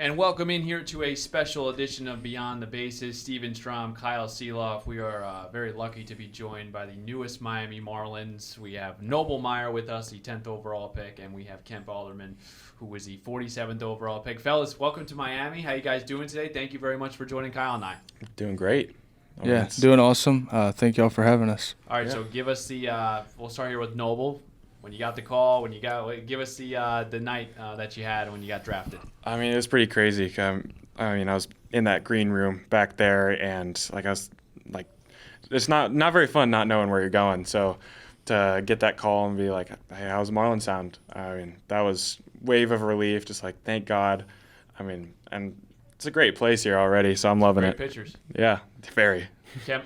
And welcome in here to a special edition of Beyond the Bases. Steven Strom, Kyle Sielaff. We are very lucky to be joined by the newest Miami Marlins. We have Meyer with us, the 10th overall pick, and we have Kemp Alderman, who was the 47th overall pick. Fellas, welcome to Miami. How you guys doing today? Thank you very much for joining Kyle and I. Doing great. Doing awesome. Thank y'all for having us. All right, so give us the we'll start here with Noble. When you got the call, give us the night that you had when you got drafted. I mean, it was pretty crazy. I was in that green room back there, and it's not very fun not knowing where you're going. So to get that call and be like, hey, how's Marlin sound? I mean, that was wave of relief. Just like, thank God. I mean, and it's a great place here already, so I'm loving it. Great pictures. Yeah, very. Kemp.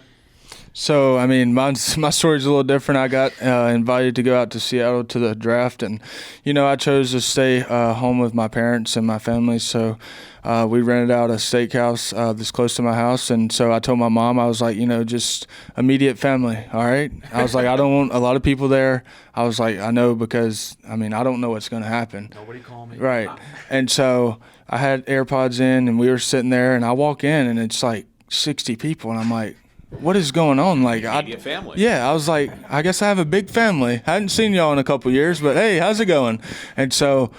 So, I mean, my story's a little different. I got invited to go out to Seattle to the draft, and, I chose to stay home with my parents and my family. So we rented out a steakhouse that's close to my house, and so I told my mom, I was like, just immediate family, all right? I was like, I don't want a lot of people there. I was like, I know because, I don't know what's going to happen. Nobody call me. Right. And so I had AirPods in, and we were sitting there, and I walk in, and it's like 60 people, and I'm like, what is going on? Like, Immediate family. Yeah, I was like, I guess I have a big family. I hadn't seen y'all in a couple years, but hey, how's it going? And so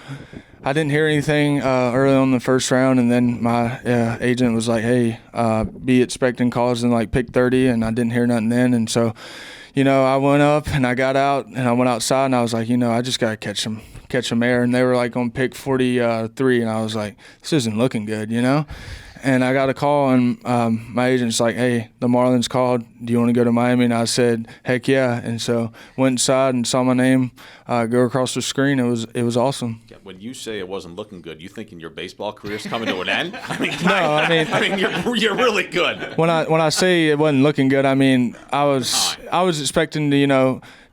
I didn't hear anything early on in the first round, and then my agent was like, hey, be expecting calls in like pick 30, and I didn't hear nothing then. And so, I went up and I got out and I went outside and I was like, I just got to catch some air. And they were like on pick 43, and I was like, this isn't looking good, And I got a call, and my agent's like, hey, the Marlins called. Do you want to go to Miami? And I said, heck yeah. And so went inside and saw my name go across the screen. It was awesome. When you say it wasn't looking good, you thinking your baseball career's coming to an end? You're really good. When I say it wasn't looking good, I was expecting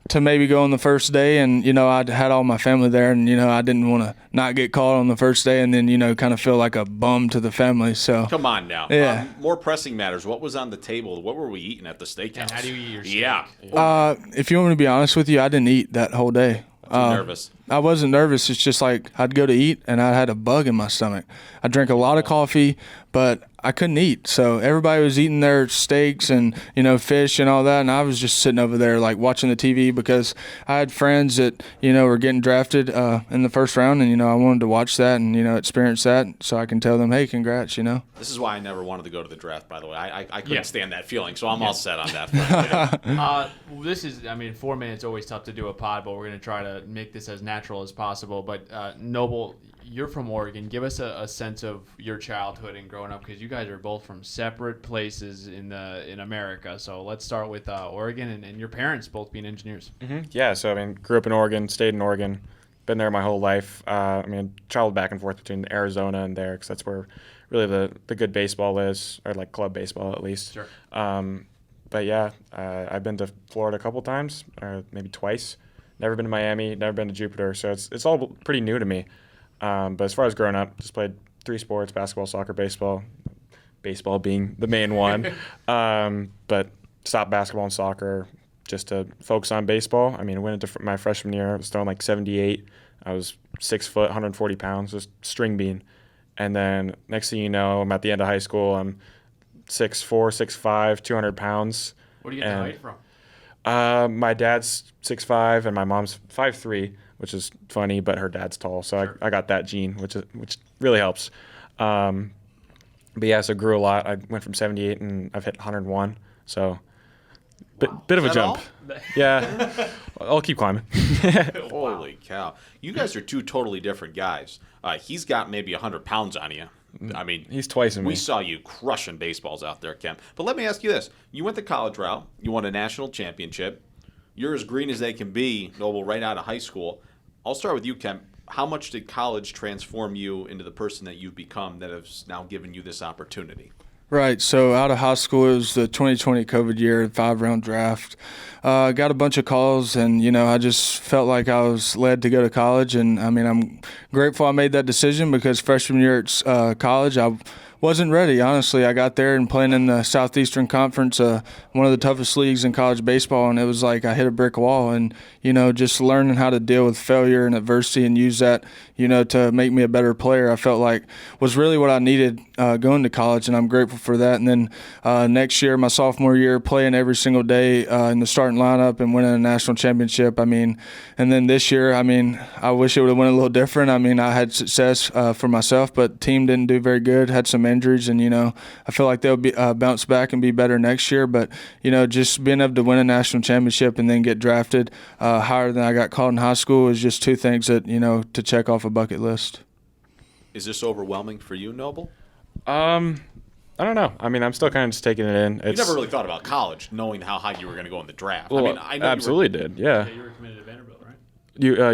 to maybe go on the first day, and I had all my family there, and I didn't want to not get called on the first day, and then kind of feel like a bum to the family. So come on now. Yeah. More pressing matters. What was on the table? What were we eating at the steakhouse? And how do you eat your steak? Yeah. If you want me to be honest with you, I didn't eat that whole day. Nervous. I wasn't nervous. It's just like I'd go to eat and I had a bug in my stomach. I drank a lot of coffee, but I couldn't eat. So everybody was eating their steaks and, fish and all that. And I was just sitting over there like watching the TV because I had friends that, were getting drafted in the first round. And, I wanted to watch that and, experience that so I can tell them, hey, congrats, This is why I never wanted to go to the draft, by the way. I couldn't stand that feeling, so I'm all set on that. This is, 4 minutes always tough to do a pod, but we're going to try to make this as natural as possible. But Noble, you're from Oregon. Give us a sense of your childhood and growing up, because you guys are both from separate places in America. So let's start with Oregon and your parents both being engineers. Mm-hmm. Yeah, so grew up in Oregon, stayed in Oregon, been there my whole life. Traveled back and forth between Arizona and there because that's where really the good baseball is, or like club baseball at least. Sure. But yeah, I've been to Florida a couple times, or maybe twice. Never been to Miami, never been to Jupiter, so it's all pretty new to me. But as far as growing up, just played 3 sports: basketball, soccer, baseball. Baseball being the main one. But stopped basketball and soccer just to focus on baseball. I went into my freshman year, I was throwing like 78. I was 6 foot, 140 pounds, just string bean. And then next thing you know, I'm at the end of high school. I'm 6'4", 6'5", 200 pounds. Where do you get the height from? My dad's 6'5", and my mom's 5'3", which is funny, but her dad's tall, so sure. I got that gene, which really helps. But yeah, so grew a lot. I went from 78, and I've hit 101, so bit of a jump. Yeah, I'll keep climbing. Holy cow. You guys are 2 totally different guys. He's got maybe 100 pounds on you. He's twice in me. We saw you crushing baseballs out there, Kemp. But let me ask you this. You went the college route. You won a national championship. You're as green as they can be, Noble, right out of high school. I'll start with you, Kemp. How much did college transform you into the person that you've become that has now given you this opportunity? Right. So out of high school, it was the 2020 COVID year, 5-round draft. Got a bunch of calls, and, I just felt like I was led to go to college. And, I'm grateful I made that decision because freshman year at college, I wasn't ready, honestly. I got there and playing in the Southeastern Conference, one of the toughest leagues in college baseball, and it was like I hit a brick wall. And, just learning how to deal with failure and adversity and use that, to make me a better player, I felt like was really what I needed going to college, and I'm grateful for that. And then next year, my sophomore year, playing every single day in the starting lineup and winning a national championship. And then this year, I wish it would have went a little different. I had success for myself, but the team didn't do very good, had some injuries, and, I feel like they'll be bounce back and be better next year. But, just being able to win a national championship and then get drafted higher than I got called in high school is just two things that, to check off a bucket list. Is this overwhelming for you, Noble? I don't know. I'm still kind of just taking it in. You never really thought about college, knowing how high you were going to go in the draft. Well, I know absolutely did. Yeah. You were committed to Vanderbilt, right?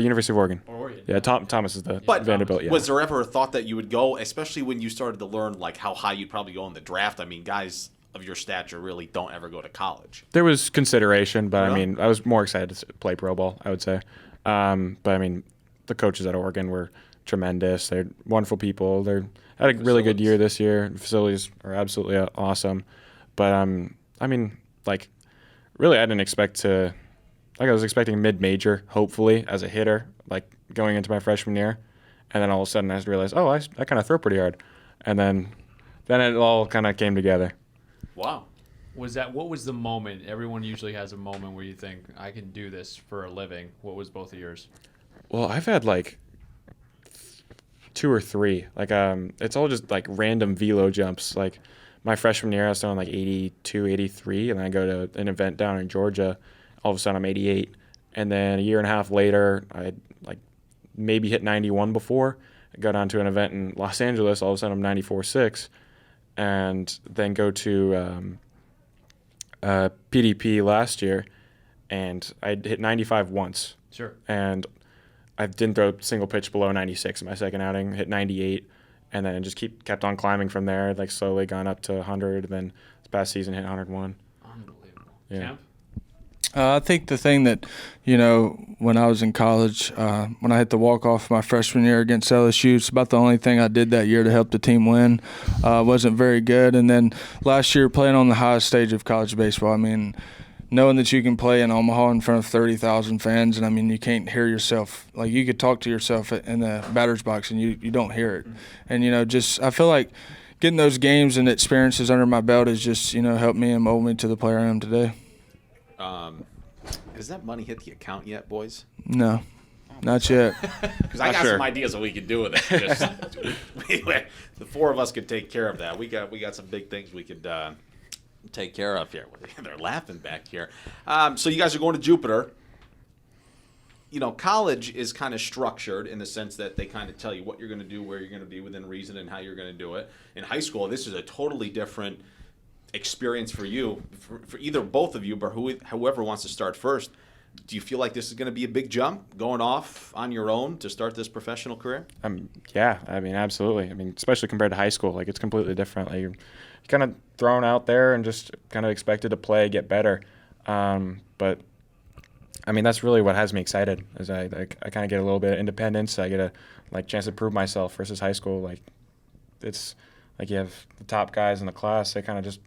University of Oregon. Or Oregon. Yeah, Thomas is the But Vanderbilt. Yeah. was there ever a thought that you would go, especially when you started to learn like how high you'd probably go in the draft? Guys of your stature really don't ever go to college. There was consideration, but Yeah. I was more excited to play pro ball, I would say. But the coaches at Oregon were tremendous. They're wonderful people. They had a really good year this year. The facilities are absolutely awesome. But really, I didn't expect to. I was expecting mid-major, hopefully, as a hitter, going into my freshman year, and then all of a sudden I realized, I kind of throw pretty hard, and then it all kind of came together. Wow. What was the moment? Everyone usually has a moment where you think, I can do this for a living. What was both of yours? Well, I've had 2 or 3. It's all just random velo jumps. My freshman year, I was throwing 82, 83, and then I go to an event down in Georgia. All of a sudden, I'm 88. And then a year and a half later, I had maybe hit 91 before. I go down to an event in Los Angeles. All of a sudden, I'm 94.6. And then go to PDP last year, and I hit 95 once. Sure. And I didn't throw a single pitch below 96 in my second outing, hit 98, and then just kept on climbing from there, slowly gone up to 100, and then this past season hit 101. Unbelievable. Yeah. Kemp? I think the thing that, when I was in college, when I hit the walk-off my freshman year against LSU, it's about the only thing I did that year to help the team win. Wasn't very good. And then last year playing on the highest stage of college baseball, knowing that you can play in Omaha in front of 30,000 fans, and you can't hear yourself. You could talk to yourself in the batter's box and you don't hear it. And, I feel like getting those games and experiences under my belt has just, helped me and mold me to the player I am today. Has that money hit the account yet, boys? No, not yet. Because I got some ideas of what we could do with it. The 4 of us could take care of that. We got some big things we could take care of here. They're laughing back here. So you guys are going to Jupiter. College is kind of structured in the sense that they kind of tell you what you're going to do, where you're going to be within reason, and how you're going to do it. In high school, this is a totally different experience for you, for either both of you, but whoever wants to start first. Do you feel like this is going to be a big jump going off on your own to start this professional career? Yeah, absolutely. Especially compared to high school, it's completely different. You're kind of thrown out there and just kind of expected to play, get better. But that's really what has me excited. Is I kind of get a little bit of independence. I get a chance to prove myself versus high school. It's you have the top guys in the class. They kind of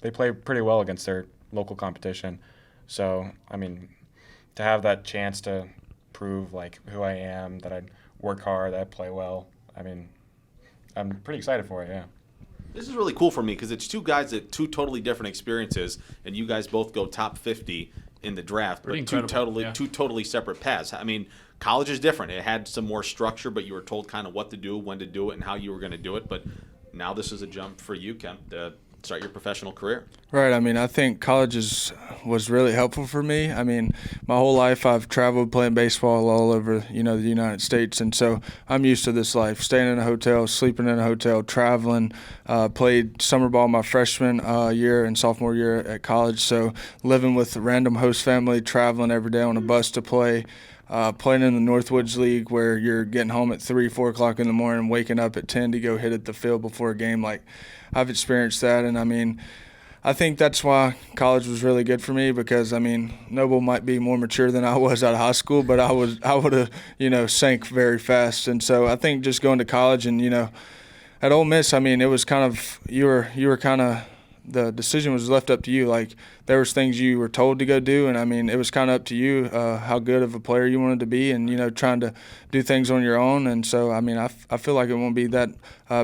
they play pretty well against their local competition. So to have that chance to prove who I am, that I work hard, that I play well. I'm pretty excited for it. Yeah. This is really cool for me because it's 2 guys at 2 totally different experiences, and you guys both go top 50 in the draft, Pretty but incredible, two totally separate paths. College is different. It had some more structure, but you were told kind of what to do, when to do it, and how you were going to do it. But now this is a jump for you, Kemp, to start your professional career. Right. I think college was really helpful for me. My whole life I've traveled playing baseball all over, the United States. And so I'm used to this life, staying in a hotel, sleeping in a hotel, traveling, played summer ball my freshman year and sophomore year at college. So living with a random host family, traveling every day on a bus to play. Playing in the Northwoods League where you're getting home at 3, 4 o'clock in the morning, waking up at 10 to go hit at the field before a game. I've experienced that, and I think that's why college was really good for me because, Noble might be more mature than I was out of high school, but I would have, sank very fast. And so I think just going to college and, at Ole Miss, I mean, it was kind of you were kind of the decision was left up to you. Like there was things you were told to go do, and I mean, it was kind of up to you how good of a player you wanted to be, and trying to do things on your own. And so, I mean, I feel like it won't be that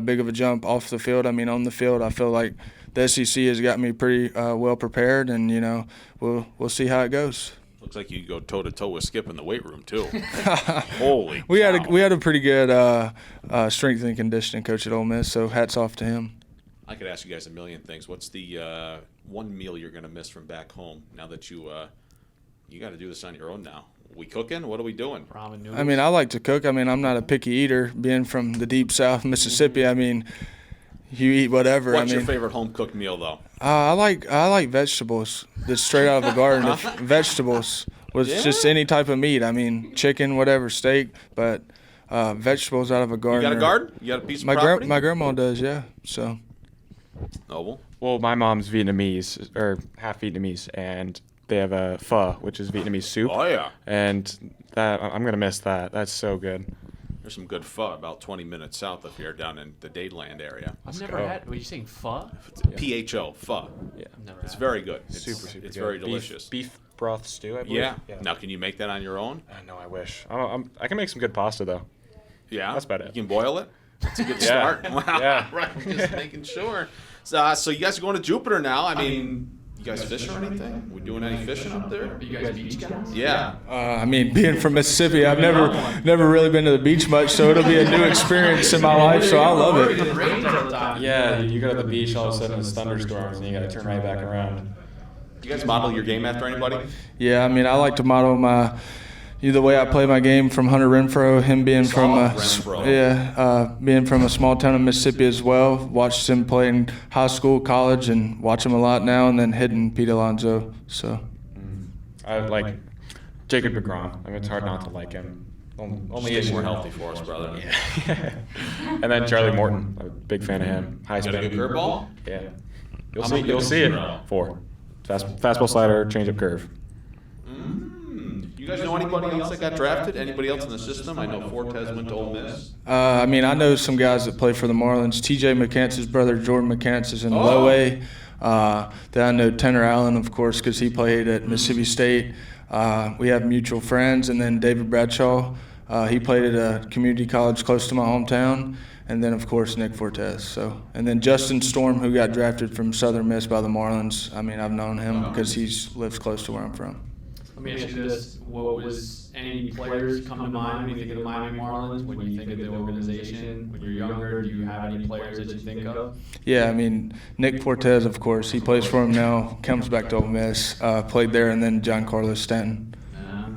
big of a jump off the field. I mean, on the field, I feel like the SEC has got me pretty well prepared, and we'll see how it goes. Looks like you go toe to toe with Skip in the weight room too. Holy cow. We had a pretty good strength and conditioning coach at Ole Miss, so hats off to him. I could ask you guys a million things. What's the one meal you're going to miss from back home now that you got to do this on your own now? We cooking? What are we doing? Ramen noodles. I mean, I like to cook. I mean, I'm not a picky eater. Being from the deep South, Mississippi, I mean, you eat whatever. What's your favorite home cooked meal though? I like vegetables that's straight out of the garden. Vegetables with just any type of meat. I mean, chicken, whatever, steak, but vegetables out of a garden. You got a garden? You got a piece of property? My grandma does, yeah. So. Noble. Well, my mom's Vietnamese, or half Vietnamese, and they have a pho, which is Vietnamese soup. Oh, yeah. And I'm going to miss that. That's so good. There's some good pho about 20 minutes south of here down in the Dadeland area. I've never had. Were you saying pho? PHO, pho. Yeah. Never It's had. very good. Super It's good. very delicious. Beef broth stew, I believe. Yeah. Now, can you make that on your own? No, I wish. I can make some good pasta, though. Yeah. That's about it. You can boil it? That's a good Yeah. start. Wow. Yeah. Right. Just making sure. So you guys are going to Jupiter now. I mean, you guys fish or anything? We doing any fishing up there? Are you guys beach guys? Yeah. I mean, being from Mississippi, I've never really been to the beach much, so it'll be a new experience in my life. So I love it. It rains all the time. Yeah, you go to the beach, all of a sudden it's thunderstorms, and you got to turn right back around. Do you guys model your game after anybody? Yeah, I mean, I like to model the way I play my game from Hunter Renfro, him being from being from a small town in Mississippi as well. Watched him play in high school, college, and watch him a lot now. And then hitting Pete Alonso. So I like Jacob DeGrom. I mean, it's hard not to like him. Only Stay issue. more healthy for us, brother. And then Charlie Morton. I'm a big fan of him. High Got a spin. good curveball? Yeah. How many You'll pitches see in it. a row? 4. Fastball slider, changeup curve. You guys know anybody else that got drafted? Anybody else in the system? I know Fortes went to Ole Miss. I mean, I know some guys that play for the Marlins. T.J. McCantz's brother, Jordan McCants, is in low A. Then I know Tanner Allen, of course, because he played at Mississippi State. We have mutual friends. And then David Bradshaw, he played at a community college close to my hometown. And then, of course, Nick Fortes. So, and then Justin Strom, who got drafted from Southern Miss by the Marlins. I mean, I've known him because he lives close to where I'm from. Let me ask you this: what was any players come to mind when you think of the Miami Marlins? When you think of the organization? When you're younger, do you have any players that you think of? Yeah, I mean, Nick Fortes, of course. He plays for him now, comes back to Ole Miss, played there, and then Giancarlo Stanton.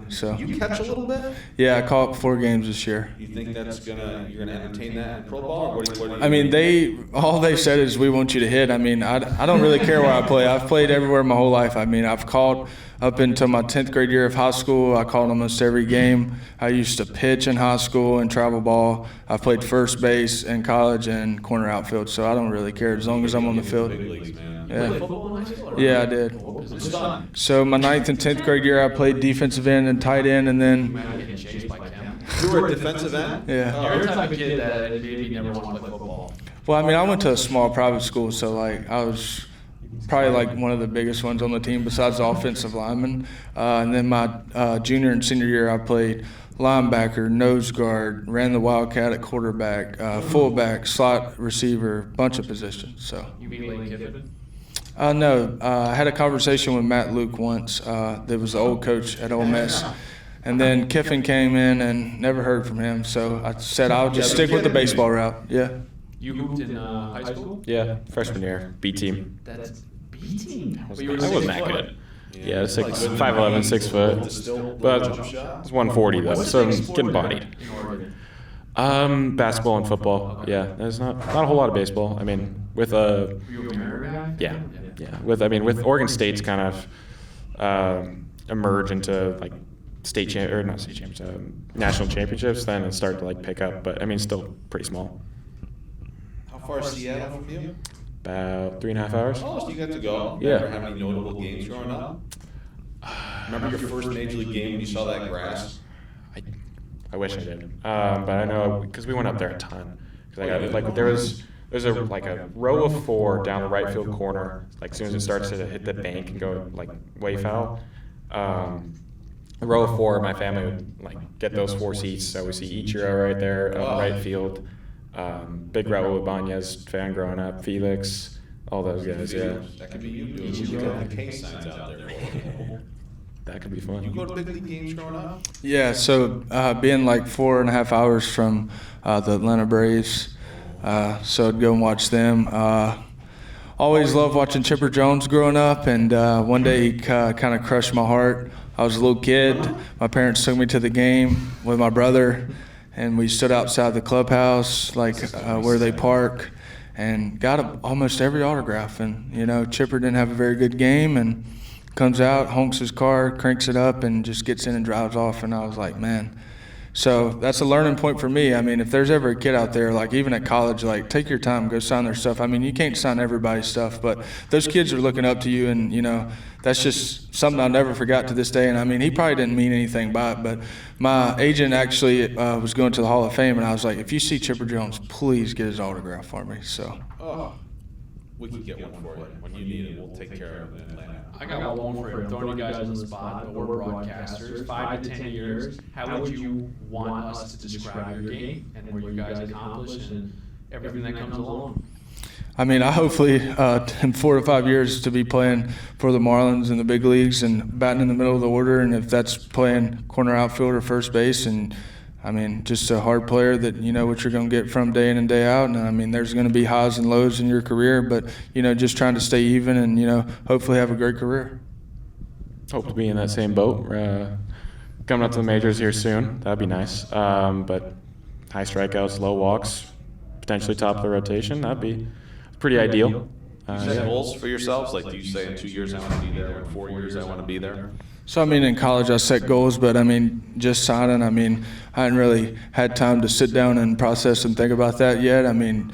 So You catch a little bit? yeah, I caught 4 games this year. You think you're gonna entertain that in pro ball? Or what do you I mean, all they said is we want you to hit. I mean, I don't really care where I play. I've played everywhere my whole life. I mean, I've caught up until my 10th grade year of high school. I caught almost every game. I used to pitch in high school and travel ball. I played first base in college and corner outfield, so I don't really care as long as I'm on the field. Big leagues, man. Yeah. Football in high school? Yeah, I did. What position? It's fun. So my 9th and 10th grade year, I played defensive end and tight end, and You then might be getting chased by Kemp. You were a defensive end? yeah. You're the type of kid that maybe never want to play football. Well, I mean, I went to a small private school, so like I was probably like one of the biggest ones on the team besides the offensive lineman. And then my junior and senior year, I played linebacker, nose guard, ran the Wildcat at quarterback, fullback, slot receiver, bunch of positions. So. You mean Lane Kiffin? No, I had a conversation with Matt Luke once. That was the old coach at Ole Miss. And then Kiffin came in and never heard from him. So I said I'll just stick with the baseball route. Yeah. You hooped in high school? Yeah, freshman year, B team. That's B team. I But you were wasn't 6 that foot. good. Yeah, 5'11", 6 foot. But it's 140 though, so I'm getting bodied. In Oregon. Basketball and football. Yeah, there's not a whole lot of baseball. I mean, with Were you a Mariner guy? yeah. With Oregon State's kind of emerge into like national championships. Then it started to like pick up, but I mean, still pretty small. How far is Seattle from you? About 3.5 hours. Oh, so you got to go. Yeah. Remember how many notable games growing up? Remember your first major league game when you saw that grass? I wish I did, but I know because we went up there a ton. Because like there's a row of 4 down the right field corner. Like as soon as it starts to hit the bank and go like way foul, a row of 4 of my family would like get those 4 seats. So we see Ichiro right there on right field. Big Raul Ibanez fan growing up, Felix, all those guys. Yeah, That could be you doing the K signs out there. that could be fun. You go to big league games growing up? Yeah, so being like 4.5 hours from the Atlanta Braves, so I'd go and watch them. Always loved watching Chipper Jones growing up, and one day he kind of crushed my heart. I was a little kid. My parents took me to the game with my brother, and we stood outside the clubhouse, like where they park, and got almost every autograph. And, you know, Chipper didn't have a very good game, and comes out, honks his car, cranks it up, and just gets in and drives off. And I was like, man. So that's a learning point for me. I mean, if there's ever a kid out there, like even at college, like take your time, go sign their stuff. I mean, you can't sign everybody's stuff, but those kids are looking up to you, and, you know, that's just something I'll never forget to this day. And I mean, he probably didn't mean anything by it, but my agent actually was going to the Hall of Fame, and I was like, if you see Chipper Jones, please get his autograph for me. So. Oh, we can get one for you. When you need it, we'll take care of it in Atlanta. I got one for you. Throwing you guys on the spot, but we're broadcasters. 5 to 10 years, how would you want us to describe your game and what you guys accomplished and everything that comes along? I mean, I hopefully in 4 to 5 years to be playing for the Marlins in the big leagues and batting in the middle of the order, and if that's playing corner outfield or first base, and I mean, just a hard player that you know what you're going to get from day in and day out. And I mean, there's going to be highs and lows in your career, but you know, just trying to stay even and, you know, hopefully have a great career. Hope to be in that same boat. Coming up to the majors here soon. That'd be nice. But high strikeouts, low walks, potentially top of the rotation. That'd be pretty ideal. Do you set goals for yourselves? Like, do you say in 2 years I want to be there, or in 4 years I want to be there? So, I mean, in college I set goals, but I mean, just signing, I mean, I hadn't really had time to sit down and process and think about that yet. I mean,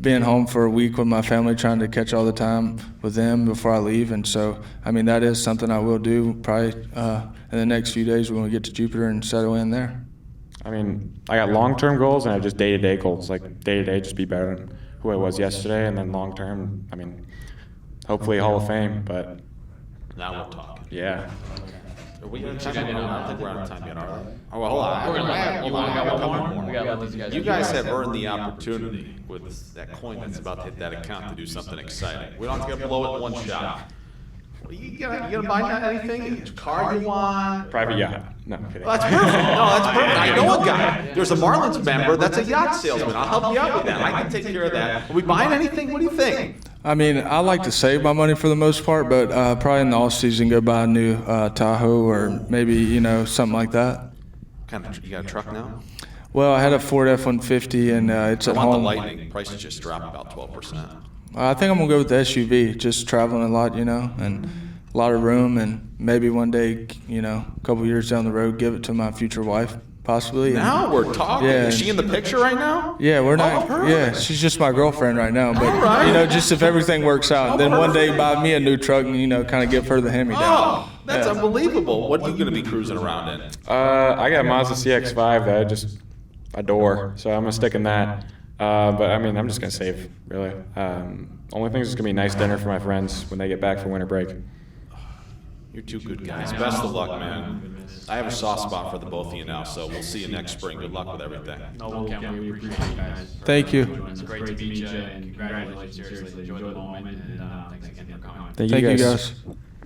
being home for a week with my family, trying to catch all the time with them before I leave. And so, I mean, that is something I will do probably in the next few days when we get to Jupiter and settle in there. I mean, I got long-term goals and I have just day-to-day goals. Like day-to-day, just be better than who I was yesterday, and then long-term, I mean, hopefully Hall of Fame. But Now we're talking. yeah. Are we going to time yet? I don't think we're out of time yet, are we? Oh, well, hold on. We're gonna let you want to got one more. We got to let these guys. You guys have earned the opportunity with that coin that's about to hit that account to do something exciting. We don't have to blow it in one shot. You gonna buy anything? Car you want? Private yacht. No, I'm kidding. Well, that's perfect. No, that's perfect. I know a guy. There's a Marlins member that's a yacht salesman. I'll help you out with that. I can take care of that. Are we buying anything? What do you think? I mean, I like to save my money for the most part, but probably in the off season go buy a new Tahoe or maybe, you know, something like that. You got a truck now? Well, I had a Ford F-150 and it's I at want the home. Lightning. Prices just dropped about 12%. I think I'm going to go with the SUV, just traveling a lot, you know, and a lot of room, and maybe one day, you know, a couple years down the road, give it to my future wife, possibly. Now we're talking. Yeah. Is she in the picture right now? Yeah, we're not. Oh, perfect. Yeah, she's just my girlfriend right now. But All right. you know, just if everything works out, Oh, then one day perfect. buy me a new truck and, you know, kind of give her the hand-me-down. Oh, that's Yeah. unbelievable. What are you going to be cruising around in? I got a Mazda CX-5 that I just adore, so I'm gonna stick in that. But I mean, I'm just gonna save, really. Only thing is, it's gonna be a nice dinner for my friends when they get back from winter break. You're two good guys. Best of luck, man. I have a soft spot for the both of you now, so we'll see you next spring. Good luck with everything. No, Kemp, we appreciate you guys. Thank you. It's great to meet you, and congratulations. Seriously, enjoy the moment, and thanks again for coming. Thank you guys.